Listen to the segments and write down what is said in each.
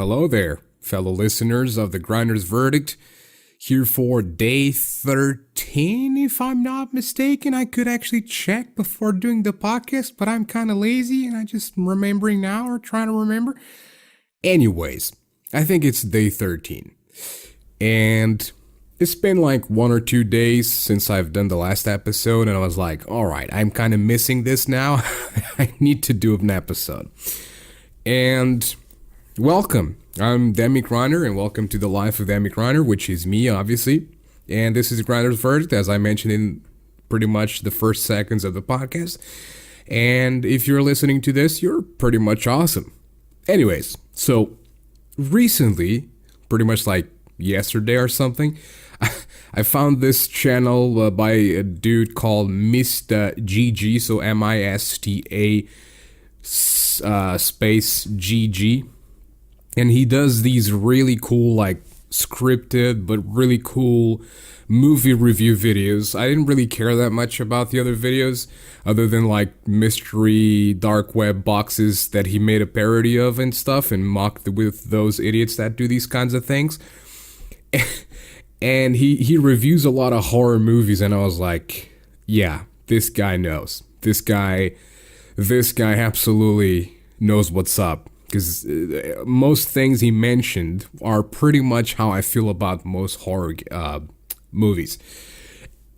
Hello there, fellow listeners of the Grinder's Verdict. Here for day 13, if I'm not mistaken. I could actually check before doing the podcast, but I'm kind of lazy and I just remembering now or trying to remember. Anyways, I think it's day 13. And it's been like 1 or 2 days since I've done the last episode, and I was like, alright, I'm kind of missing this now. I need to do an episode. And welcome. I'm Demi Grinder, and welcome to the life of Demi Grinder, which is me, obviously. And this is Grinder's Verdict, as I mentioned in pretty much the first seconds of the podcast. And if you're listening to this, you're pretty much awesome. Anyways, so recently, pretty much like yesterday or something, I found this channel by a dude called Mista GG, so Mista space GG. And he does these really cool, like, scripted, but really cool movie review videos. I didn't really care that much about the other videos, other than, like, mystery dark web boxes that he made a parody of and stuff, and mocked with those idiots that do these kinds of things. And he reviews a lot of horror movies, and I was like, yeah, this guy knows. This guy absolutely knows what's up. Because most things he mentioned are pretty much how I feel about most horror movies.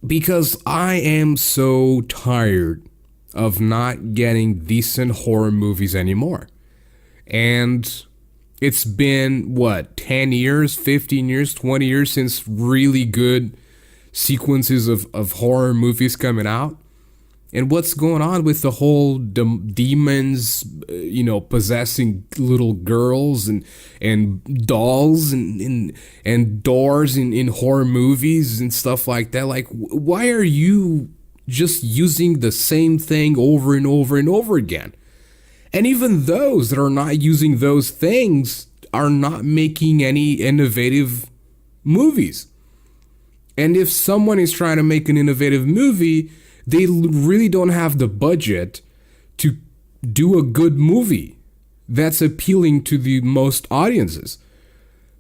Because I am so tired of not getting decent horror movies anymore. And it's been, 10 years, 15 years, 20 years since really good sequences of horror movies coming out. And what's going on with the whole demons, possessing little girls and dolls and doors in horror movies and stuff like that? Like, why are you just using the same thing over and over and over again? And even those that are not using those things are not making any innovative movies. And if someone is trying to make an innovative movie, they really don't have the budget to do a good movie that's appealing to the most audiences.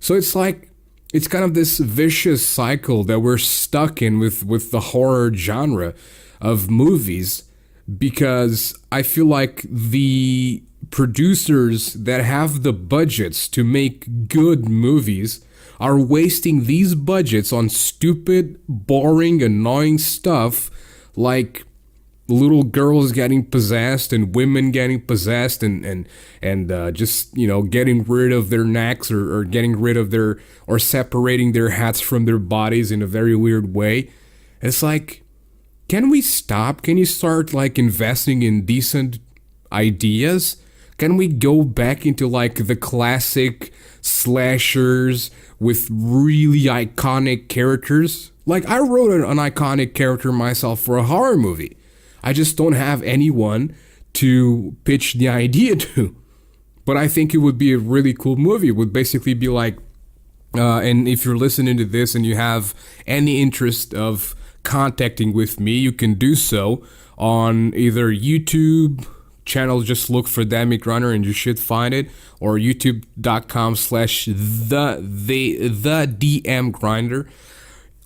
So it's kind of this vicious cycle that we're stuck in with the horror genre of movies, because I feel like the producers that have the budgets to make good movies are wasting these budgets on stupid, boring, annoying stuff, like little girls getting possessed and women getting possessed and just, getting rid of their necks or getting rid of or separating their hats from their bodies in a very weird way. It's like, can we stop? Can you start, like, investing in decent ideas? Can we go back into, like, the classic slashers with really iconic characters? Like, I wrote an iconic character myself for a horror movie. I just don't have anyone to pitch the idea to. But I think it would be a really cool movie. It would basically be like, and if you're listening to this and you have any interest of contacting with me, you can do so on either YouTube channel, just look for Demi Grinder and you should find it, or youtube.com/the DM Grinder.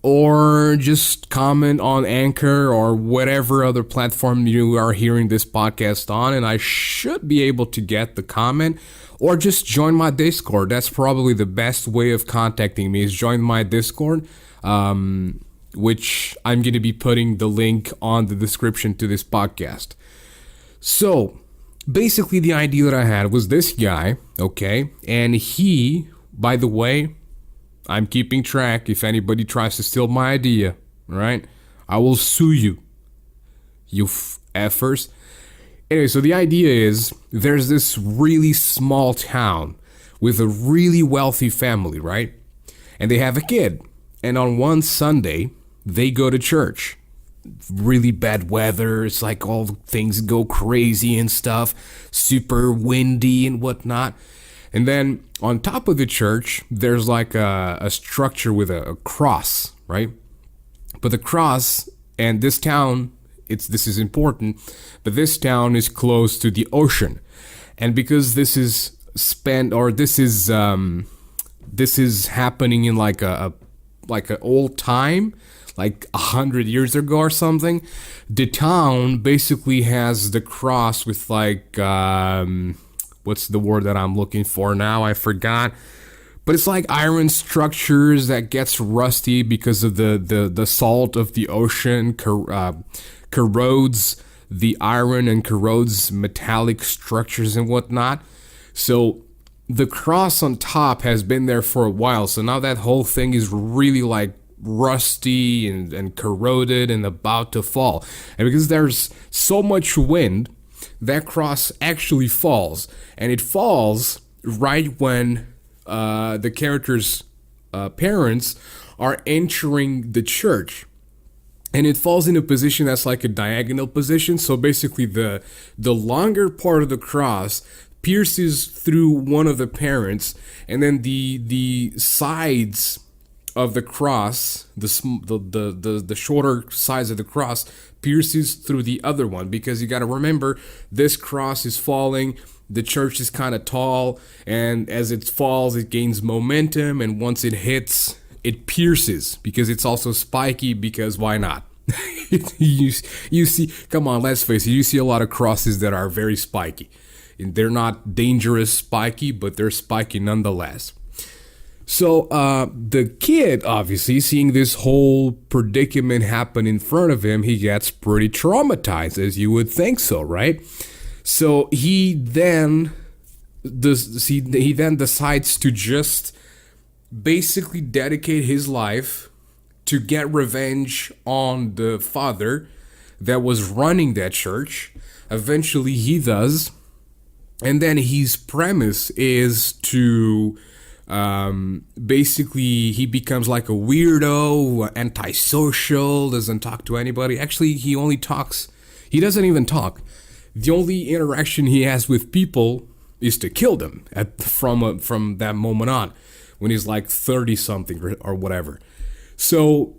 Or just comment on Anchor or whatever other platform you are hearing this podcast on, and I should be able to get the comment. Or just join my Discord. That's probably the best way of contacting me, is join my Discord, which I'm going to be putting the link on the description to this podcast. So, basically the idea that I had was this guy, okay? And he, by the way, I'm keeping track. If anybody tries to steal my idea, right? I will sue you. You effers. Anyway, so the idea is there's this really small town with a really wealthy family, right? And they have a kid. And on one Sunday, they go to church. Really bad weather. It's like all things go crazy and stuff. Super windy and whatnot. And then on top of the church, there's like a structure with a cross, right? But the cross, and this town, this is important, but this town is close to the ocean. And because this is spent, or this is happening in like like an old time, like 100 years ago or something. The town basically has the cross with like what's the word that I'm looking for now? I forgot. But it's like iron structures that gets rusty because of the salt of the ocean corrodes the iron and corrodes metallic structures and whatnot. So the cross on top has been there for a while. So now that whole thing is really like rusty and corroded and about to fall. And because there's so much wind, that cross actually falls. And it falls right when the character's parents are entering the church. And it falls in a position that's like a diagonal position. So basically the longer part of the cross pierces through one of the parents, and then the sides of the cross, the shorter sides of the cross pierces through the other one, because you got to remember this cross is falling. The church is kind of tall, and as it falls, it gains momentum, and once it hits, it pierces because it's also spiky. Because why not? you see, come on, let's face it. You see a lot of crosses that are very spiky. They're not dangerous spiky, but they're spiky nonetheless. So the kid, obviously, seeing this whole predicament happen in front of him, he gets pretty traumatized, as you would think so, right? So he then decides to just basically dedicate his life to get revenge on the father that was running that church. Eventually he does. And then his premise is to basically he becomes like a weirdo, antisocial, doesn't talk to anybody. Actually, he doesn't even talk. The only interaction he has with people is to kill them from that moment on, when he's like 30 something or whatever. So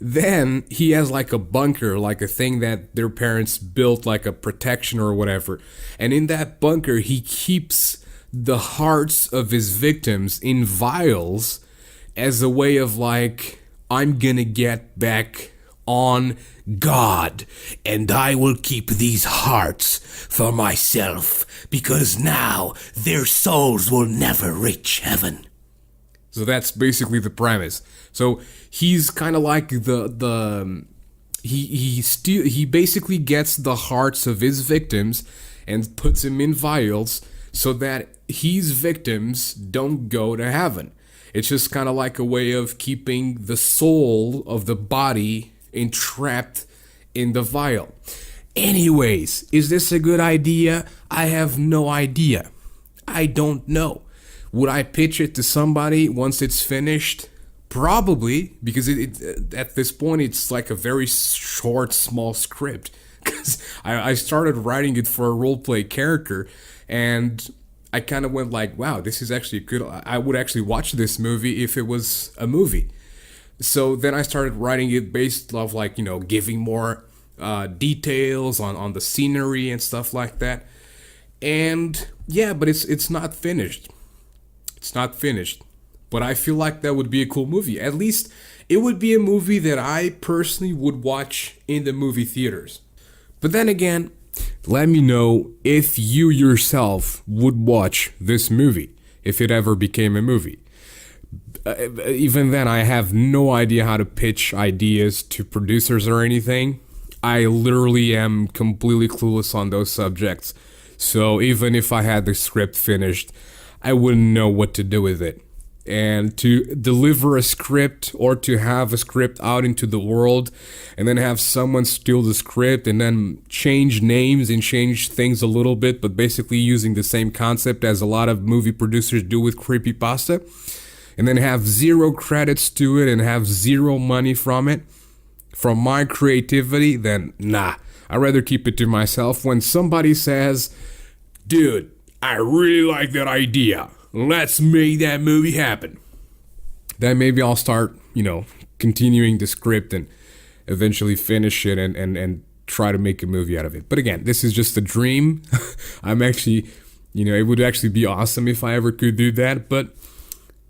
then he has like a bunker, like a thing that their parents built, like a protection or whatever. And in that bunker, he keeps the hearts of his victims in vials as a way of like, I'm gonna get back on God, and I will keep these hearts for myself, because now their souls will never reach heaven. So that's basically the premise. So he's kind of like he basically gets the hearts of his victims and puts them in vials so that his victims don't go to heaven. It's just kind of like a way of keeping the soul of the body entrapped in the vial. Anyways, is this a good idea? I have no idea. I don't know. Would I pitch it to somebody once it's finished? Probably, because it at this point it's like a very short, small script. Because I started writing it for a roleplay character, and I kind of went like, wow, this is actually good. I would actually watch this movie if it was a movie. So then I started writing it based off like, giving more details on the scenery and stuff like that. And yeah, but it's not finished. It's not finished. But I feel like that would be a cool movie. At least it would be a movie that I personally would watch in the movie theaters. But then again, let me know if you yourself would watch this movie, if it ever became a movie. Even then, I have no idea how to pitch ideas to producers or anything. I literally am completely clueless on those subjects. So even if I had the script finished, I wouldn't know what to do with it. And to deliver a script, or to have a script out into the world and then have someone steal the script and then change names and change things a little bit, but basically using the same concept as a lot of movie producers do with creepypasta, and then have zero credits to it and have zero money from it, from my creativity, then nah. I'd rather keep it to myself. When somebody says, dude, I really like that idea, let's make that movie happen, then maybe I'll start, continuing the script and eventually finish it and try to make a movie out of it. But again, this is just a dream. I'm actually It would actually be awesome if I ever could do that. But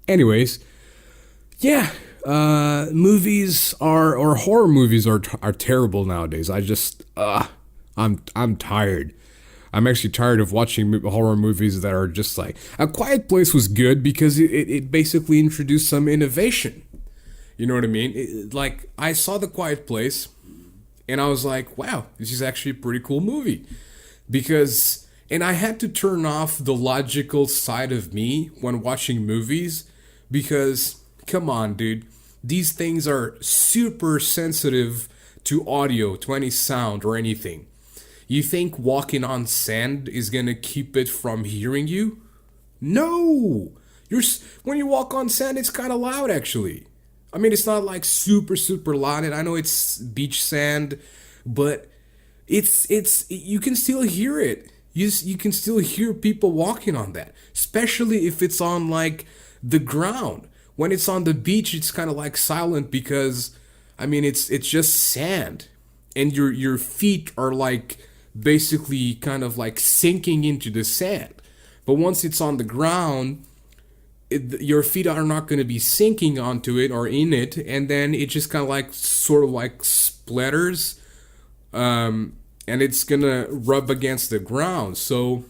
anyways, yeah, movies are or horror movies are terrible nowadays. I'm tired. I'm actually tired of watching horror movies that are just like A Quiet Place was good because it basically introduced some innovation. You know what I mean? Like I saw The Quiet Place, and I was like, wow, this is actually a pretty cool movie because. And I had to turn off the logical side of me when watching movies because, come on, dude, these things are super sensitive to audio, to any sound or anything. You think walking on sand is gonna keep it from hearing you? No! When you walk on sand, it's kind of loud actually. I mean, it's not like super, super loud, and I know it's beach sand, but it's you can still hear it. You can still hear people walking on that, especially if it's on like the ground. When it's on the beach, it's kind of like silent because, I mean, it's just sand, and your feet are like basically kind of like sinking into the sand. But once it's on the ground, your feet are not going to be sinking onto it or in it, and then it just kind of like sort of like splatters. And it's gonna rub against the ground. So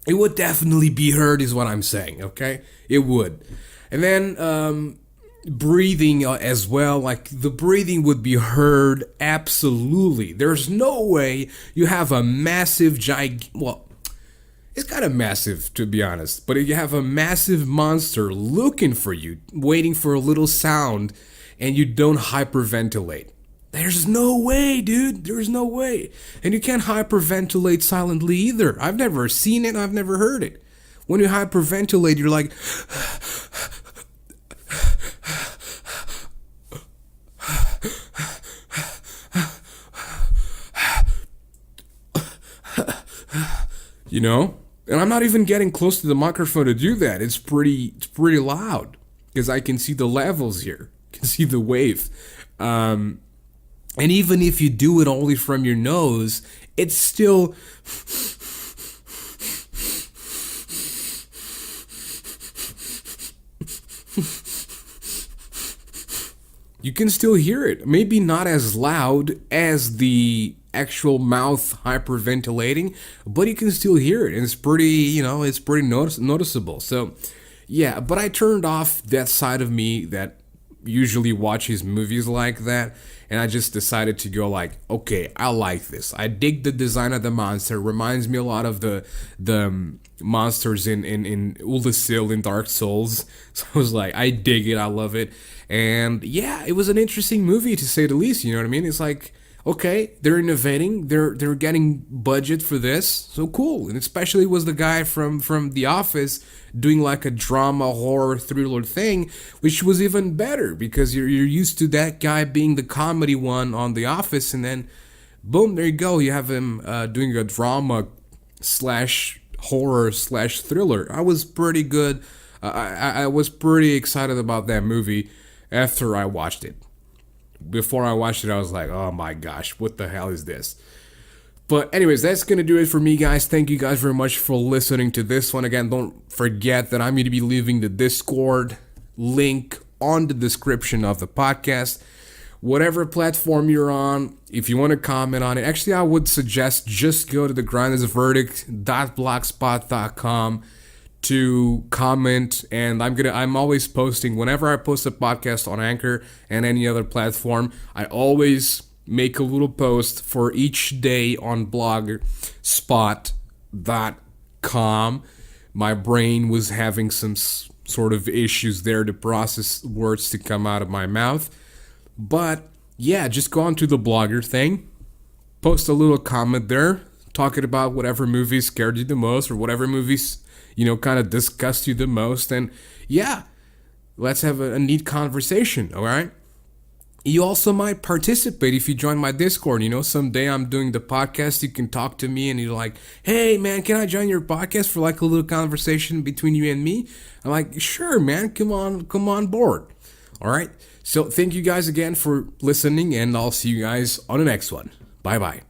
it would definitely be heard, is what I'm saying, okay? It would. And then breathing as well, like the breathing would be heard absolutely. There's no way you have a massive, well, it's kind of massive to be honest, but you have a massive monster looking for you, waiting for a little sound, and you don't hyperventilate. There's no way, dude. There's no way. And you can't hyperventilate silently either. I've never seen it. I've never heard it. When you hyperventilate, you're like... And I'm not even getting close to the microphone to do that. It's pretty loud. Because I can see the levels here. I can see the wave. And even if you do it only from your nose, it's still... You can still hear it. Maybe not as loud as the actual mouth hyperventilating, but you can still hear it. And it's pretty, it's pretty noticeable. So, yeah, but I turned off that side of me that usually watches movies like that, and I just decided to go like, okay, I like this. I dig the design of the monster. Reminds me a lot of the monsters in Uldasil in Dark Souls. So I was like, I dig it. I love it. And yeah, it was an interesting movie to say the least. You know what I mean? It's like, okay, they're innovating. They're getting budget for this. So cool. And especially was the guy from The Office doing like a drama, horror, thriller thing, which was even better because you're used to that guy being the comedy one on The Office, and then boom, there you go. You have him doing a drama slash horror slash thriller. I was pretty good. I was pretty excited about that movie after I watched it. Before I watched it, I was like, oh my gosh, what the hell is this? But anyways, that's going to do it for me, guys. Thank you guys very much for listening to this one. Again, don't forget that I'm going to be leaving the Discord link on the description of the podcast. Whatever platform you're on, if you want to comment on it, actually, I would suggest just go to thegrindisverdict.blogspot.com to comment, and I'm always posting whenever I post a podcast on Anchor and any other platform. I always make a little post for each day on blogspot.com. My brain was having some sort of issues there to process words to come out of my mouth. But yeah, just go onto the blogger thing, post a little comment there, talking about whatever movie scared you the most or whatever movies, kind of disgust you the most. And yeah, let's have a neat conversation, all right? You also might participate if you join my Discord. Someday I'm doing the podcast, you can talk to me and you're like, hey man, can I join your podcast for like a little conversation between you and me? I'm like, sure man, come on board. All right. So thank you guys again for listening, and I'll see you guys on the next one. Bye bye.